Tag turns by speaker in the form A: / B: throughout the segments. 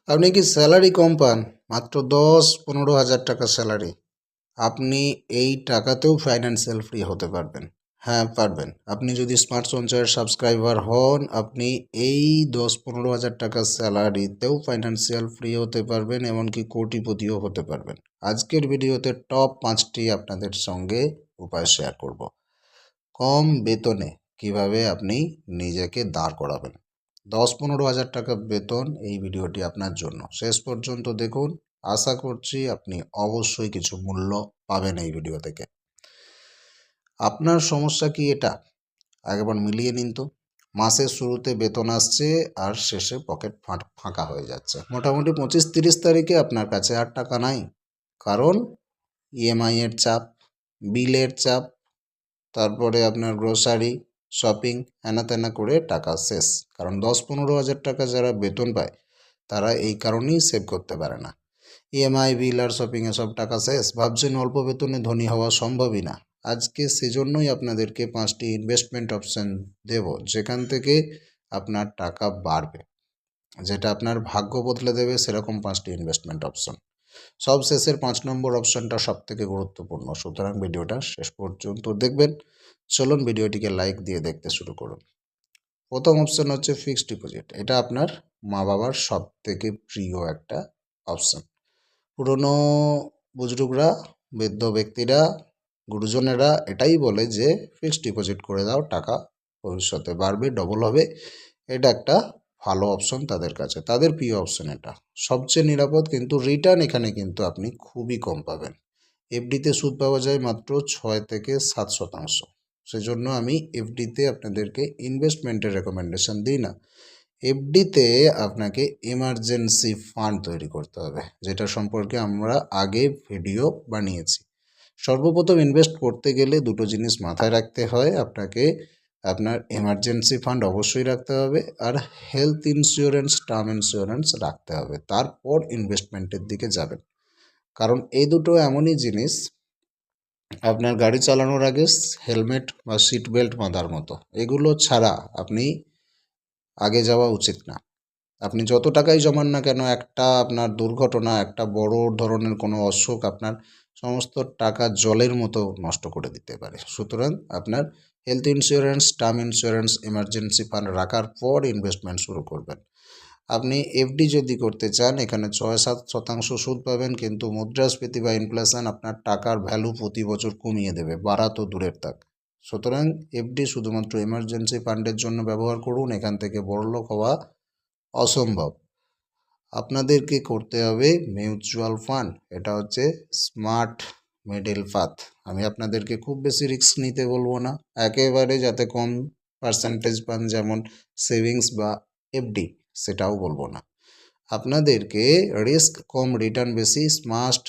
A: আপনি কি স্যালারি কম পান? মাত্র ১০-১৫ হাজার টাকা স্যালারি। আপনি এই টাকাতেও ফাইন্যান্সিয়াল ফ্রি হতে পারবেন। হ্যাঁ, পারবেন। আপনি যদি স্মার্ট সঞ্চয়ের সাবস্ক্রাইবার হন, আপনি এই ১০-১৫ হাজার টাকা স্যালারিতেও ফাইন্যান্সিয়াল ফ্রি হতে পারবেন, এমনকি কোটিপতিও হতে পারবেন। আজকের ভিডিওতে টপ ৫টি আপনাদের সঙ্গে উপায় শেয়ার করব। কম বেতনে কিভাবে আপনি নিজেকে দাঁড় করাবেন। ১০-১৫ হাজার টাকা বেতন, এই ভিডিওটি আপনার জন্য। শেষ পর্যন্ত দেখুন, আশা করছি আপনি অবশ্যই কিছু মূল্য পাবেন এই ভিডিও থেকে। আপনার সমস্যা কি এটা? একবার মিলিয়ে নিন তো। মাসের শুরুতে বেতন আসছে আর শেষে পকেট ফাঁকা হয়ে যাচ্ছে। মোটামুটি ২৫-৩০ তারিখে আপনার কাছে আর টাকা নাই। কারণ ইএমআই এর চাপ, বিলের চাপ, তারপরে আপনার গ্রোসারি, শপিং, হেনা তেনা করে টাকা শেষ। কারণ ১০-১৫ হাজার টাকা যারা বেতন পায় তারা এই কারণেই সেভ করতে পারে না। ইএমআই, বিল আর শপিং এসব টাকা শেষ। ভাবছেন অল্প বেতনে ধনী হওয়া সম্ভবই না। আজকে সেজন্যই আপনাদেরকে ৫টি ইনভেস্টমেন্ট অপশন দেব, যেখান থেকে আপনার টাকা বাড়বে, যেটা আপনার ভাগ্য বদলে দেবে, সেরকম ৫টি ইনভেস্টমেন্ট অপশন। সব শেষের ৫ নম্বর অপশনটা সব থেকে গুরুত্বপূর্ণ, সুতরাং ভিডিওটা শেষ পর্যন্ত দেখবেন। চলুন ভিডিওটিকে লাইক দিয়ে দেখতে শুরু করুন। প্রথম অপশন হচ্ছে ফিক্সড ডিপোজিট। এটা আপনার মা বাবার সব থেকে প্রিয় একটা অপশন। পুরনো বুজরুগরা, বৃদ্ধ ব্যক্তিরা, গুরুজনেরা এটাই বলে যে ফিক্সড ডিপোজিট করে দাও, টাকা ভবিষ্যতে বাড়বে, ডবল হবে। এটা একটা ভালো অপশন তাদের কাছে, তাদের প্রিয় অপশন এটা। সবচেয়ে নিরাপদ, কিন্তু রিটার্ন এখানে কিন্তু আপনি খুবই কম পাবেন। এফডিতে সুদ পাওয়া যায় মাত্র ৬ থেকে ৭%। সেজন্য আমি এফডিতে আপনাদেরকে ইনভেস্টমেন্টের রেকমেন্ডেশন দিই না। এফডিতে আপনাকে এমার্জেন্সি ফান্ড তৈরি করতে হবে, যেটা সম্পর্কে আমরা আগে ভিডিও বানিয়েছি। সর্বপ্রথম ইনভেস্ট করতে গেলে দুটো জিনিস মাথায় রাখতে হয়। আপনাকে আপনার এমার্জেন্সি ফান্ড অবশ্যই রাখতে হবে, আর হেলথ ইন্স্যুরেন্স, টার্ম ইন্স্যুরেন্স রাখতে হবে। তারপর ইনভেস্টমেন্টের দিকে যাবেন। কারণ এই দুটো এমনই জিনিস, আপনার গাড়ি চালানোর আগে হেলমেট বা সিট বেল্ট বাঁধার মতো, এগুলো ছাড়া আপনি আগে যাওয়া উচিত না। আপনি যত টাকাই জমান না কেন, একটা আপনার দুর্ঘটনা, একটা বড় ধরনের কোনো অসুখ আপনার সমস্ত টাকা জলের মতো নষ্ট করে দিতে পারে। সুতরাং আপনার health insurance, term insurance, emergency fund রাখার পর ইনভেস্টমেন্ট শুরু করবেন। আপনি এফডি যদি করতে চান, এখানে ৬-৭% সুদ পাবেন, কিন্তু মুদ্রাস্ফীতি বা ইনফ্লেশন আপনার টাকার ভ্যালু প্রতি বছর কমিয়ে দেবে, বাড়া তো দূরের থাক। সুতরাং এফডি শুধুমাত্র এমার্জেন্সি ফান্ডের জন্য ব্যবহার করুন, এখান থেকে বড়লোক হওয়া অসম্ভব। আপনাদেরকে করতে হবে মিউচুয়াল ফান্ড। এটা হচ্ছে স্মার্ট মিডল পাথ। আমি আপনাদেরকে খুব বেশি রিস্ক নিতে বলবো না, একেবারে যাতে কম পার্সেন্টেজ পান, যেমন সেভিংস বা এফডি, সেটাও বলবো না। আপনাদেরকে রিস্ক কম, রিটার্ন বেশি, স্মার্ট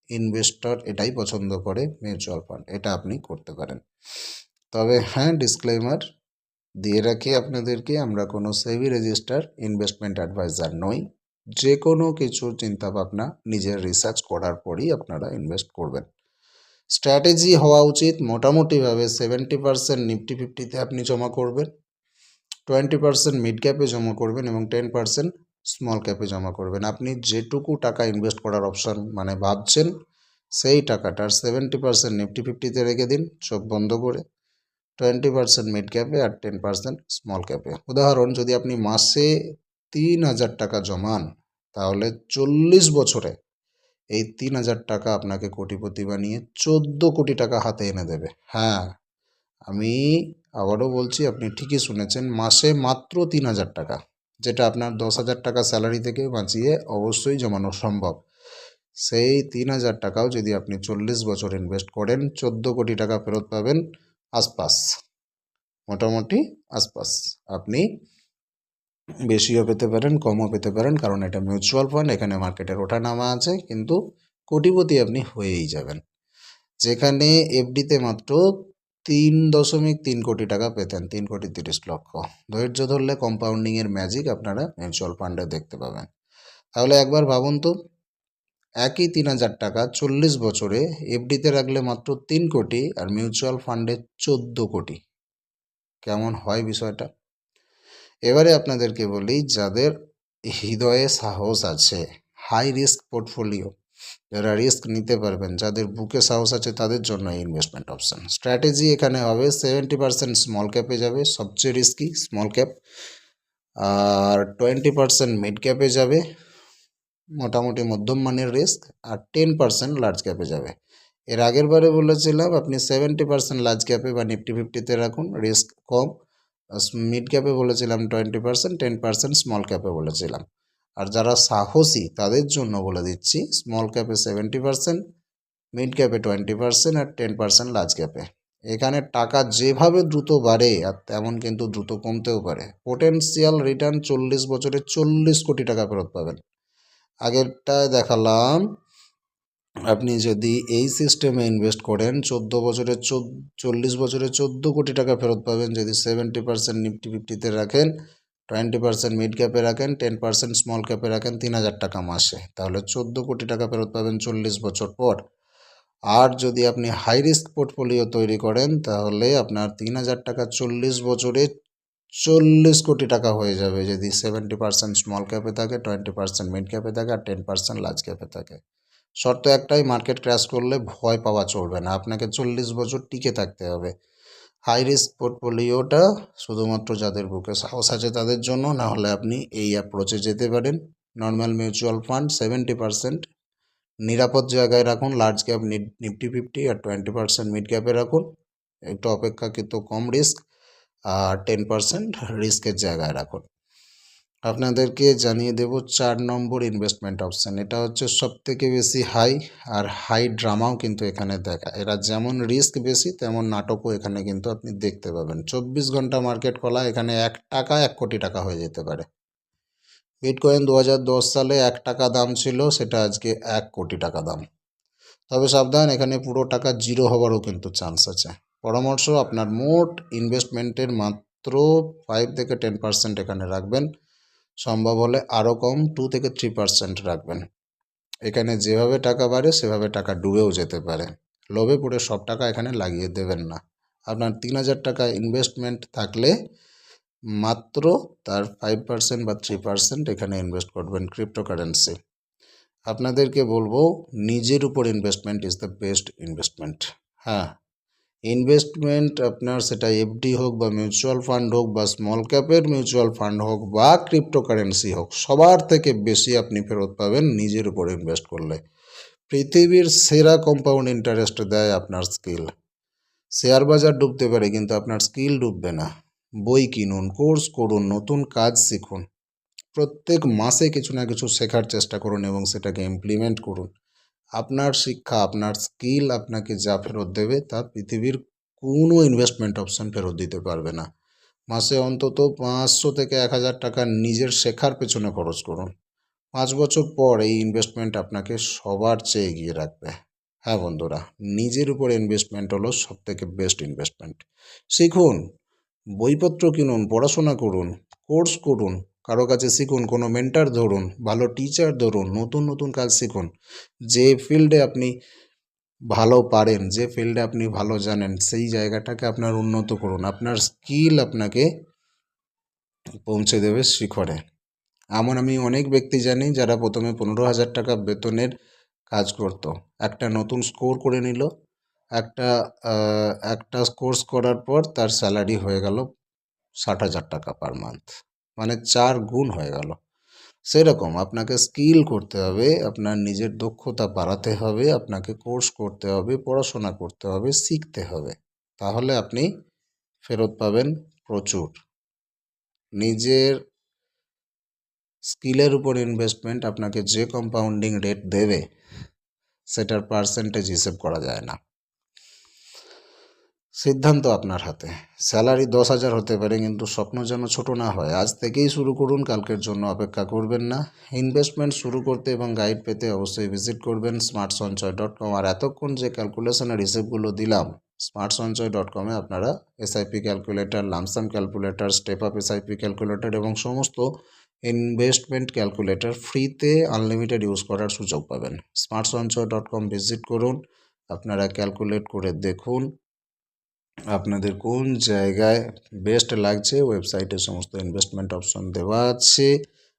A: ইনভেস্টর এটাই পছন্দ করে মিউচুয়াল ফান্ড। এটা আপনি করতে পারেন। তবে হ্যাঁ, ডিসক্লেমার দিয়ে রাখি আপনাদেরকে, আমরা কোনো সেবি রেজিস্টার ইনভেস্টমেন্ট অ্যাডভাইজার নই। যে কোনো কিছু চিন্তাভাবনা নিজের রিসার্চ করার পরই আপনারা ইনভেস্ট করবেন। স্ট্র্যাটেজি হওয়া উচিত মোটামুটিভাবে 70% নিফটি 50-তে আপনি জমা করবেন, 20% মিড ক্যাপে জমা করবেন এবং 10% স্মল ক্যাপে জমা করবেন। আপনি যেটুকু টাকা ইনভেস্ট করার অপশান ভাবছেন, সেই টাকাটার 70% নিফটি 50-তে রেখে দিন চোখ বন্ধ করে, 20% মিড ক্যাপে আর 10% স্মল ক্যাপে। উদাহরণ, যদি আপনি মাসে ৩,০০০ টাকা জমান, তাহলে 40 বছরে এই ৩,০০০ টাকা আপনাকে কোটিপতি বানিয়ে 14 কোটি টাকা হাতে এনে দেবে। হ্যাঁ, আমি আবারও বলছি, আপনি ঠিকই শুনেছেন, মাসে মাত্র ৩,০০০ টাকা, যেটা আপনার ১০,০০০ টাকা স্যালারি থেকে বাঁচিয়ে অবশ্যই জমানো সম্ভব। সেই ৩,০০০ টাকাও যদি আপনি 40 বছর ইনভেস্ট করেন, 14 কোটি টাকা ফেরত পাবেন আশপাশ, মোটামুটি আশপাশ। আপনি বেশিও পেতে পারেন, কমও পেতে পারেন, কারণ এটা মিউচুয়াল ফান্ড, এখানে মার্কেটের ওঠা নামা আছে, কিন্তু কোটিপতি আপনি হয়েই যাবেন। যেখানে এফডিতে মাত্র ৩.৩ কোটি টাকা পেতেন, ৩,৩০,০০,০০০। ধৈর্য ধরলে কম্পাউন্ডিংয়ের ম্যাজিক আপনারা মিউচুয়াল ফান্ডে দেখতে পাবেন। তাহলে একবার ভাবুন তো, একই ৩,০০০ টাকা 40 বছরে এফডিতে রাখলে মাত্র ৩ কোটি, আর মিউচুয়াল ফান্ডে 14 কোটি। কেমন হয় বিষয়টা? এবারে আপনাদেরকে বলি, যাদের হৃদয়ে সাহস আছে, হাই রিস্ক পোর্টফোলিও, যারা রিস্ক নিতে পারবেন, যাদের বুকে সাহস আছে তাদের জন্য এই ইনভেস্টমেন্ট অপশান। স্ট্র্যাটেজি এখানে হবে 70% স্মল ক্যাপে যাবে, সবচেয়ে রিস্কি স্মল ক্যাপ, আর 20% মিড ক্যাপে যাবে, মোটামুটি মধ্যম মানের রিস্ক, আর 10% লার্জ ক্যাপে যাবে। এর আগের বারে বলেছিলাম আপনি 70% লার্জ ক্যাপে বা নিফটি ফিফটিতে রাখুন, রিস্ক কম। মিড ক্যাপে বলেছিলাম 20%, 10% স্মল ক্যাপে বলেছিলাম। আর যারা সাহসী তাদের জন্য বলে দিচ্ছি স্মল ক্যাপে 70%, মিড ক্যাপে 20% আর 10% লার্জ ক্যাপে। এখানে টাকা যেভাবে দ্রুত বাড়ে আর তেমন কিন্তু দ্রুত কমতেও পারে। পোটেনশিয়াল রিটার্ন 40 বছরে 40 কোটি টাকা ফেরত পাবেন। আগেরটায় দেখালাম আপনি যদি এই সিস্টেমে ইনভেস্ট করেন 40 বছরে 14 কোটি টাকা ফেরত পাবেন। যদি 70% নিফটি ফিফটিতে রাখেন, 20% মিড ক্যাপে রাখেন, 10% স্মল ক্যাপে রাখেন, 3000 টাকা মাসে, তাহলে 14 কোটি টাকা ফেরত পাবেন 40 বছর পর। আর যদি আপনি হাই রিস্ক পোর্টফোলিও তৈরি করেন তাহলে আপনার 3000 টাকা 40 বছরে 40 কোটি টাকা হয়ে যাবে, যদি 70% স্মল ক্যাপে থাকে, 20% মিড ক্যাপে থাকে আর 10% লার্জ ক্যাপে থাকে। শর্ত একটাই, মার্কেট ক্র্যাশ করলে ভয় পাওয়া চলবে না, আপনাকে 40 বছর টিকে থাকতে হবে। হাই রিস্ক পোর্টফোলিওটা শুধুমাত্র যাদের বুকে সাহস আছে তাদের জন্য, না হলে আপনি এই অ্যাপ্রোচে যেতে পারেন। নর্মাল মিউচুয়াল ফান্ড 70% নিরাপদ জায়গায় রাখুন, লার্জ ক্যাপ নিফটি ফিফটি, আর 20% মিড ক্যাপে রাখুন, একটু অপেক্ষাকৃত কম রিস্ক, আর 10% রিস্কের জায়গায় রাখুন। আপনাদেরকে জানিয়ে দেব 4 নম্বর ইনভেস্টমেন্ট অপশান। এটা হচ্ছে সবথেকে বেশি হাই, আর হাই ড্রামাও কিন্তু এখানে দেখা। এরা যেমন রিস্ক বেশি তেমন নাটকও এখানে কিন্তু আপনি দেখতে পাবেন। 24 ঘন্টা মার্কেট খোলা, এখানে 1 টাকা 1 কোটি টাকা হয়ে যেতে পারে। বিটকয়েন 2010 সালে 1 টাকা দাম ছিল, সেটা আজকে 1 কোটি টাকা দাম। তবে সাবধান, এখানে পুরো টাকা জিরো হওয়ারও কিন্তু চান্স আছে। পরামর্শ, আপনার মোট ইনভেস্টমেন্টের মাত্র 5 থেকে 10% এখানে রাখবেন, সম্ভব হলে আরও কম 2 থেকে 3% রাখবেন। এখানে যেভাবে টাকা বাড়ে সেভাবে টাকা ডুবেও যেতে পারে, লোভে পড়ে সব টাকা এখানে লাগিয়ে দেবেন না। আপনার 3000 টাকা ইনভেস্টমেন্ট থাকলে মাত্র তার 5% বা 3% এখানে ইনভেস্ট করবেন ক্রিপ্টোকারেন্সি। আপনাদেরকে বলবো নিজের উপর investment is the best investment. হ্যাঁ, ইনভেস্টমেন্ট আপনার সেটা এফডি হোক বা মিউচুয়াল ফান্ড হোক বা স্মল ক্যাপের মিউচুয়াল ফান্ড হোক বা ক্রিপ্টোকারেন্সি হোক, সবার থেকে বেশি আপনি ফেরত পাবেন নিজের উপর ইনভেস্ট করলে। পৃথিবীর সেরা কম্পাউন্ড ইন্টারেস্ট দেয় আপনার স্কিল। শেয়ার বাজার ডুবতে পারে কিন্তু আপনার স্কিল ডুববে না। বই কিনুন, কোর্স করুন, নতুন কাজ শিখুন, প্রত্যেক মাসে কিছু না কিছু শেখার চেষ্টা করুন এবং সেটাকে ইমপ্লিমেন্ট করুন। আপনার শিক্ষা, আপনার স্কিল আপনাকে যা ফেরত দেবে তা পৃথিবীর কোনো ইনভেস্টমেন্ট অপশান ফেরত দিতে পারবে না। মাসে অন্তত 500 থেকে 1000 টাকা নিজের শেখার পেছনে খরচ করুন। 5 বছর পর এই ইনভেস্টমেন্ট আপনাকে সবার চেয়ে এগিয়ে রাখবে। হ্যাঁ বন্ধুরা, নিজের উপর ইনভেস্টমেন্ট হলো সবথেকে বেস্ট ইনভেস্টমেন্ট। শিখুন, বইপত্র কিনুন, পড়াশোনা করুন, কোর্স করুন, কারো কাছে শিখুন, কোনো মেন্টার ধরুন, ভালো টিচার ধরুন, নতুন নতুন কাজ শিখুন। যে ফিল্ডে আপনি ভালো পারেন, যে ফিল্ডে আপনি ভালো জানেন, সেই জায়গাটাকে আপনার উন্নত করুন। আপনার স্কিল আপনাকে পৌঁছে দেবে শিখরে। এমন আমি অনেক ব্যক্তি জানি যারা প্রথমে 15,000 টাকা বেতনের কাজ করতো, একটা নতুন স্কোর করে নিল, একটা কোর্স করার পর তার স্যালারি হয়ে গেল 60,000 টাকা পার মান্থ, মানে 4 গুণ হয়ে গেল। সেরকম আপনাকে স্কিল করতে হবে, আপনার নিজের দক্ষতা বাড়াতে হবে, আপনাকে কোর্স করতে হবে, পড়াশোনা করতে হবে, শিখতে হবে, তাহলে আপনি ফেরত পাবেন প্রচুর। নিজের স্কিলের উপর ইনভেস্টমেন্ট আপনাকে যে কম্পাউন্ডিং রেট দেবে সেটার পার্সেন্টেজ হিসেব করা যায় না। সিদ্ধান্ত আপনার হাতে। স্যালারি 10,000 হতে পারে, কিন্তু স্বপ্ন যেন ছোট না হয়। আজ থেকেই শুরু করুন, কালকের জন্য অপেক্ষা করবেন না। ইনভেস্টমেন্ট শুরু করতে এবং গাইড পেতে অবশ্যই ভিজিট করবেন smartsonchoy.com। আর এতক্ষণ যে ক্যালকুলেশনের হিসেবগুলো দিলাম smartsonchoy.com-এ আপনারা SIP calculator, lump sum calculator, step up SIP calculator এবং সমস্ত ইনভেস্টমেন্ট ক্যালকুলেটর ফ্রিতে আনলিমিটেড ইউজ করার সুযোগ পাবেন। smartsonchoy.com ভিজিট করুন, আপনারা ক্যালকুলেট করে দেখুন আপনাদের কোন জায়গায় বেস্ট লাগছে। ওয়েবসাইটে সমস্ত ইনভেস্টমেন্ট অপশন দেওয়া আছে,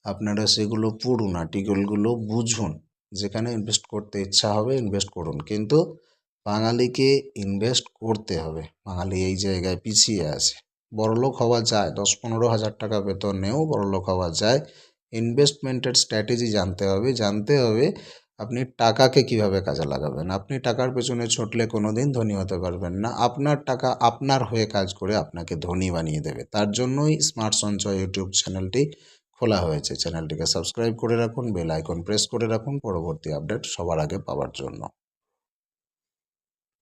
A: আপনারা সেগুলো পড়ুন, আর্টিকেলগুলো বুঝুন। যেখানে ইনভেস্ট করতে ইচ্ছা হবে ইনভেস্ট করুন, কিন্তু বাঙালিকে ইনভেস্ট করতে হবে। বাঙালি এই জায়গায় পিছিয়ে আছে। বড়লোক হওয়া যায়, 10-15 হাজার টাকা বেতনেও বড়লোক হওয়া যায়। ইনভেস্টমেন্টের স্ট্র্যাটেজি জানতে হবে আপনি টাকাকে কিভাবে কাজে লাগাবেন। আপনি টাকার পেছনে ছুটলে কোনোদিন ধনী হতে পারবেন না। আপনার টাকা আপনার হয়ে কাজ করে আপনাকে ধনী বানিয়ে দেবে। তার জন্যই স্মার্ট সঞ্চয় ইউটিউব চ্যানেলটি খোলা হয়েছে। চ্যানেলটিকে সাবস্ক্রাইব করে রাখুন, বেল আইকন প্রেস করে রাখুন পরবর্তী আপডেট সবার আগে পাওয়ার জন্য।